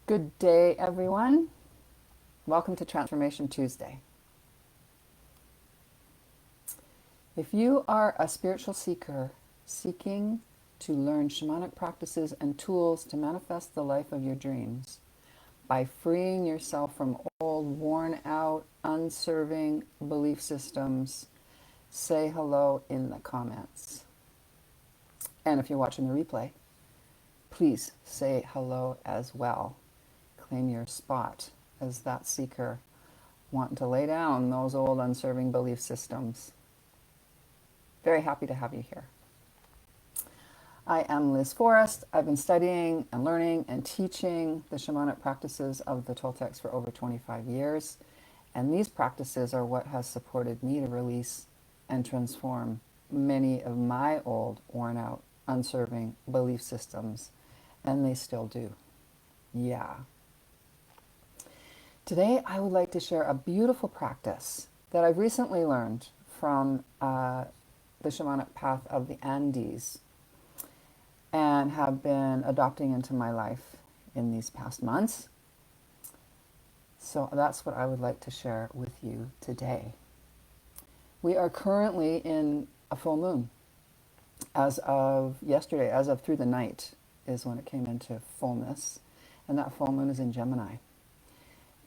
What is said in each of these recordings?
Good day, everyone. Welcome to Transformation Tuesday. If you are a spiritual seeker seeking to learn shamanic practices and tools to manifest the life of your dreams by freeing yourself from old, worn out, unserving belief systems, say hello in the comments. And if you're watching the replay, please say hello as well. Claim your spot as that seeker wanting to lay down those old unserving belief systems. Very happy to have you here. I am Liz Forrest. I've been studying and learning and teaching the shamanic practices of the Toltecs for over 25 years. And these practices are what has supported me to release and transform many of my old, worn out, unserving belief systems. And they still do. Yeah. Today, I would like to share a beautiful practice that I've recently learned from the shamanic path of the Andes and have been adopting into my life in these past months. So that's what I would like to share with you today. We are currently in a full moon. As of yesterday, as of through the night, is when it came into fullness. And that full moon is in Gemini.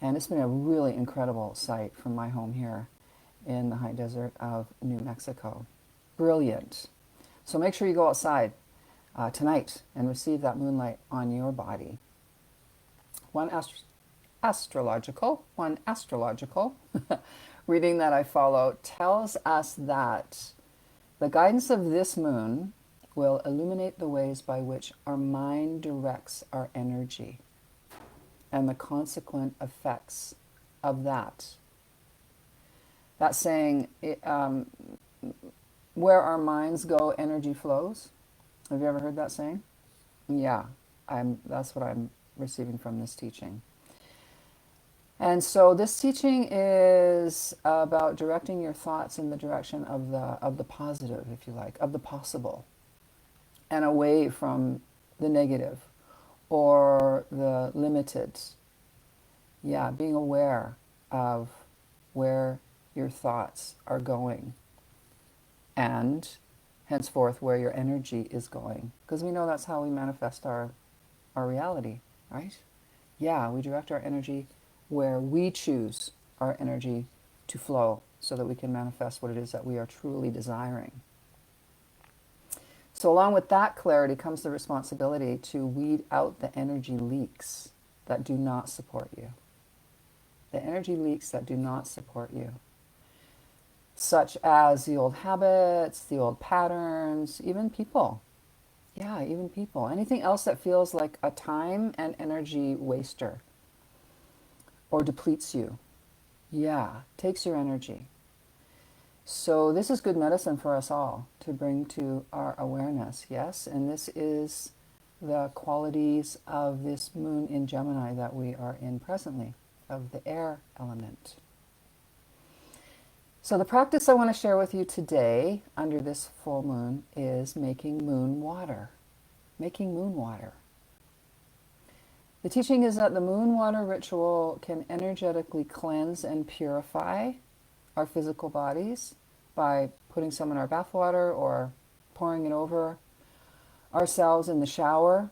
And it's been a really incredible sight from my home here in the high desert of New Mexico. Brilliant. So make sure you go outside tonight and receive that moonlight on your body. One astrological reading that I follow tells us that the guidance of this moon will illuminate the ways by which our mind directs our energy and the consequent effects of that. That saying, where our minds go, energy flows. Have you ever heard that saying? Yeah, that's what I'm receiving from this teaching. And so this teaching is about directing your thoughts in the direction of the positive, if you like, of the possible, and away from the negative or the limited. Yeah, being aware of where your thoughts are going and henceforth where your energy is going. Because we know that's how we manifest our reality, right? Yeah, we direct our energy where we choose our energy to flow so that we can manifest what it is that we are truly desiring. So along with that clarity comes the responsibility to weed out the energy leaks that do not support you. The energy leaks that do not support you, such as the old habits, the old patterns, even people. Yeah, even people. Anything else that feels like a time and energy waster or depletes you. Yeah, takes your energy. So this is good medicine for us all to bring to our awareness, yes? And this is the qualities of this moon in Gemini that we are in presently, of the air element. So the practice I want to share with you today under this full moon is making moon water. Making moon water. The teaching is that the moon water ritual can energetically cleanse and purify our physical bodies by putting some in our bath water or pouring it over ourselves in the shower.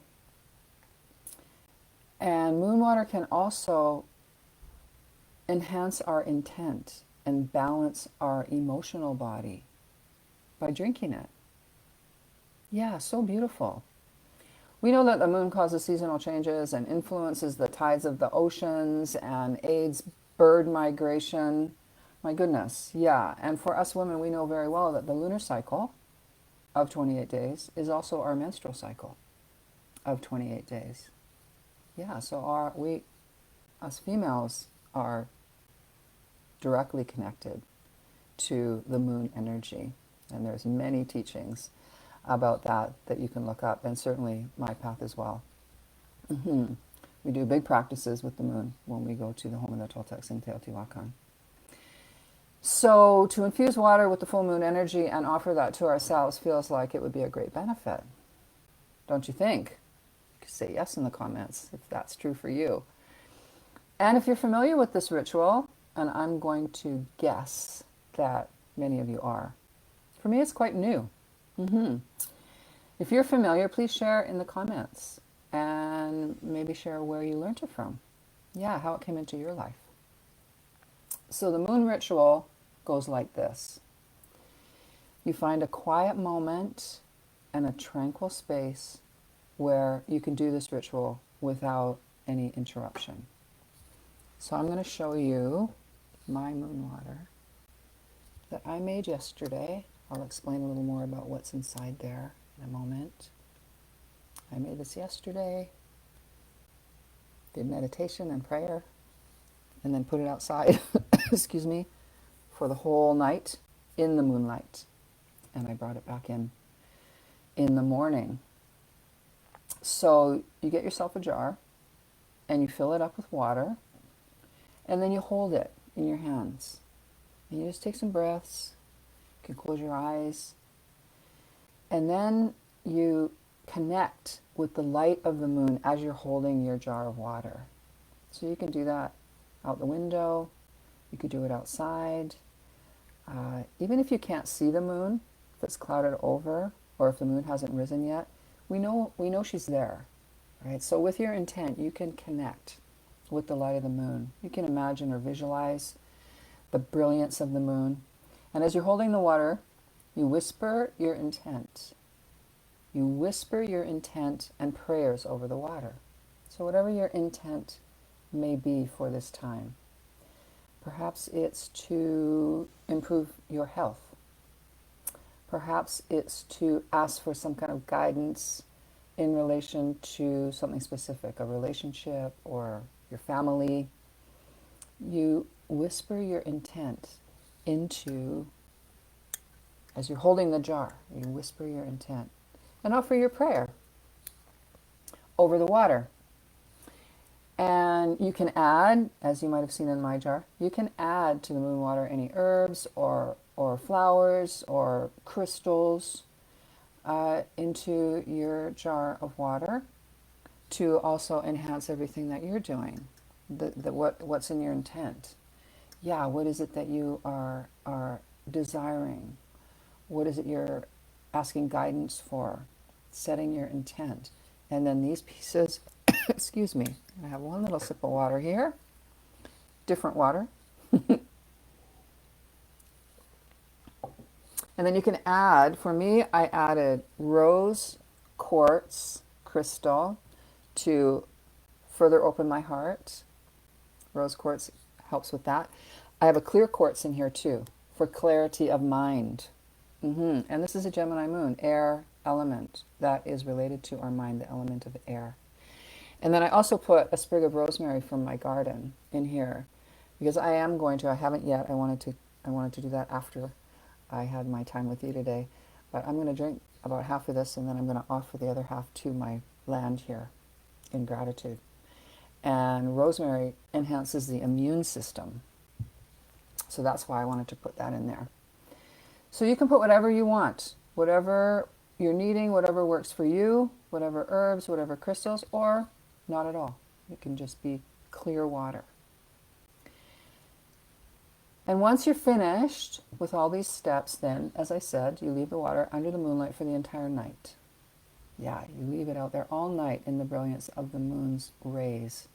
And moon water can also enhance our intent and balance our emotional body by drinking it. Yeah, so beautiful. We know that the moon causes seasonal changes and influences the tides of the oceans and aids bird migration. My goodness, yeah. And for us women, we know very well that the lunar cycle of 28 days is also our menstrual cycle of 28 days. Yeah, so us females are directly connected to the moon energy. And there's many teachings about that you can look up, and certainly my path as well. We do big practices with the moon when we go to the home of the Toltecs in Teotihuacan. So to infuse water with the full moon energy and offer that to ourselves feels like it would be a great benefit. Don't you think? say yes in the comments if that's true for you. And if you're familiar with this ritual, and I'm going to guess that many of you are. For me, it's quite new. If you're familiar, please share in the comments and maybe share where you learned it from. Yeah, how it came into your life. So the moon ritual goes like this. You find a quiet moment and a tranquil space where you can do this ritual without any interruption. So I'm going to show you my moon water that I made yesterday. I'll explain a little more about what's inside there in a moment. I made this yesterday, did meditation and prayer, and then put it outside, excuse me, for the whole night in the moonlight. And I brought it back in the morning. So you get yourself a jar and you fill it up with water, and then you hold it in your hands. And you just take some breaths. You can close your eyes. And then you connect with the light of the moon as you're holding your jar of water. So you can do that out the window. You could do it outside. Even if you can't see the moon, if it's clouded over, or if the moon hasn't risen yet, we know she's there, right? So with your intent, you can connect with the light of the moon. You can imagine or visualize the brilliance of the moon. And as you're holding the water, you whisper your intent. You whisper your intent and prayers over the water. So whatever your intent may be for this time, perhaps it's to improve your health. Perhaps it's to ask for some kind of guidance in relation to something specific, a relationship or your family. You whisper your intent into, as you're holding the jar, you whisper your intent and offer your prayer over the water. And you can add, as you might have seen in my jar, you can add to the moon water any herbs or flowers or crystals into your jar of water to also enhance everything that you're doing. What's in your intent? Yeah, what is it that you are desiring? What is it you're asking guidance for? Setting your intent. And then these pieces, excuse me, I have one little sip of water here. Different water. And then you can add, for me, I added rose quartz crystal to further open my heart. Rose quartz helps with that. I have a clear quartz in here too for clarity of mind. And this is a Gemini moon, air element that is related to our mind, the element of air. And then I also put a sprig of rosemary from my garden in here because I haven't yet. I wanted to do that after I had my time with you today. But I'm going to drink about half of this and then I'm going to offer the other half to my land here in gratitude. And rosemary enhances the immune system. So that's why I wanted to put that in there. So you can put whatever you want, whatever you're needing, whatever works for you, whatever herbs, whatever crystals, or not at all. It can just be clear water. And once you're finished with all these steps, then, as I said, you leave the water under the moonlight for the entire night. Yeah, you leave it out there all night in the brilliance of the moon's rays.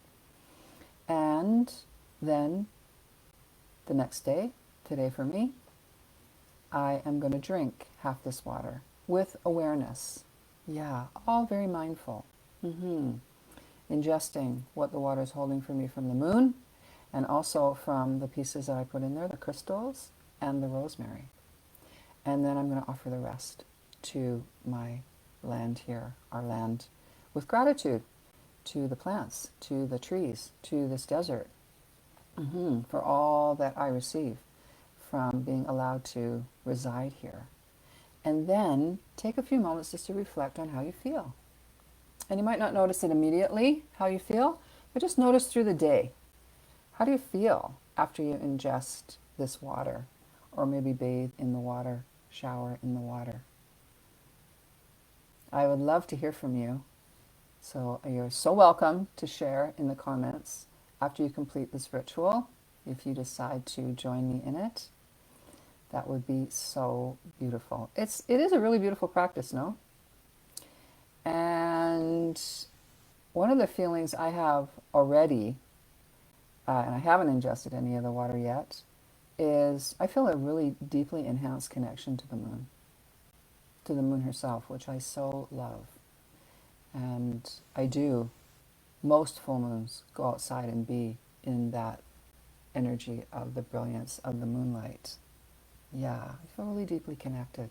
And then the next day, today for me, I am going to drink half this water with awareness. Yeah, all very mindful. Ingesting what the water is holding for me from the moon and also from the pieces that I put in there, the crystals and the rosemary. And then I'm going to offer the rest to my land here, our land, with gratitude to the plants, to the trees, to this desert, for all that I receive from being allowed to reside here. And then take a few moments just to reflect on how you feel. And you might not notice it immediately, how you feel, but just notice through the day. How do you feel after you ingest this water? Or maybe bathe in the water, shower in the water. I would love to hear from you. So you're so welcome to share in the comments after you complete this ritual. If you decide to join me in it, that would be so beautiful. It is a really beautiful practice, no? And one of the feelings I have already, and I haven't ingested any of the water yet, is I feel a really deeply enhanced connection to the moon herself, which I so love. And I do, most full moons, go outside and be in that energy of the brilliance of the moonlight. Yeah, I feel really deeply connected.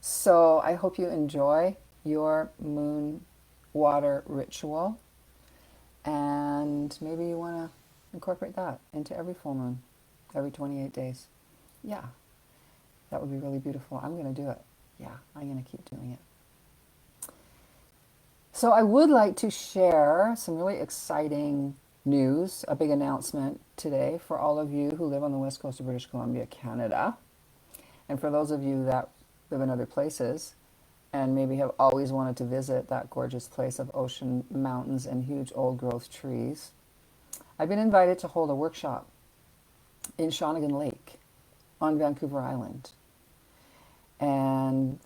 So I hope you enjoy your moon water ritual, and maybe you want to incorporate that into every full moon, every 28 days. Yeah, that would be really beautiful. I'm going to do it. Yeah, I'm going to keep doing it. So I would like to share some really exciting news, a big announcement today for all of you who live on the west coast of British Columbia, Canada. And for those of you that live in other places and maybe have always wanted to visit that gorgeous place of ocean, mountains, and huge old growth trees, I've been invited to hold a workshop in Shawnigan Lake on Vancouver Island. And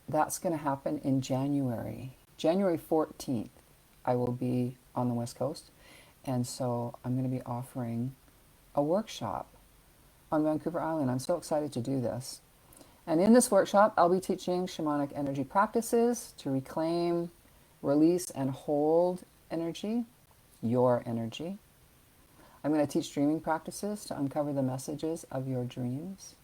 that's going to happen in January. January 14th, I will be on the West Coast. And so I'm going to be offering a workshop on Vancouver Island. I'm so excited to do this. And in this workshop, I'll be teaching shamanic energy practices to reclaim, release, and hold energy, your energy. I'm going to teach dreaming practices to uncover the messages of your dreams.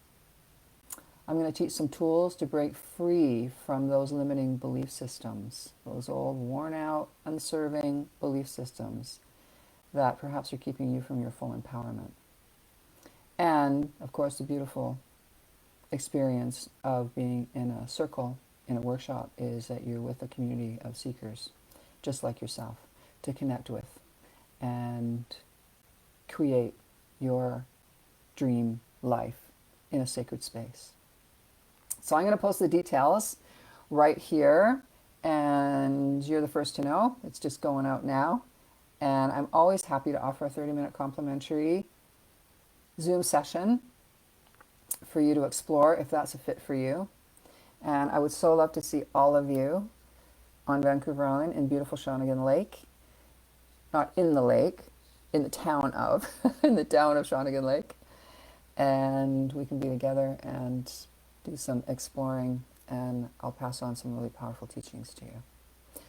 I'm going to teach some tools to break free from those limiting belief systems, those old, worn-out, unserving belief systems that perhaps are keeping you from your full empowerment. And, of course, the beautiful experience of being in a circle, in a workshop, is that you're with a community of seekers, just like yourself, to connect with and create your dream life in a sacred space. So I'm going to post the details right here, and you're the first to know. It's just going out now. And I'm always happy to offer a 30-minute complimentary Zoom session for you to explore if that's a fit for you. And I would so love to see all of you on Vancouver Island in beautiful Shawnigan Lake. Not in the lake, in the town of, in the town of Shawnigan Lake. And we can be together and do some exploring, and I'll pass on some really powerful teachings to you.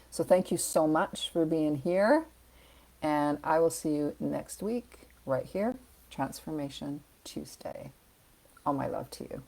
So thank you so much for being here, and I will see you next week right here, Transformation Tuesday. All my love to you.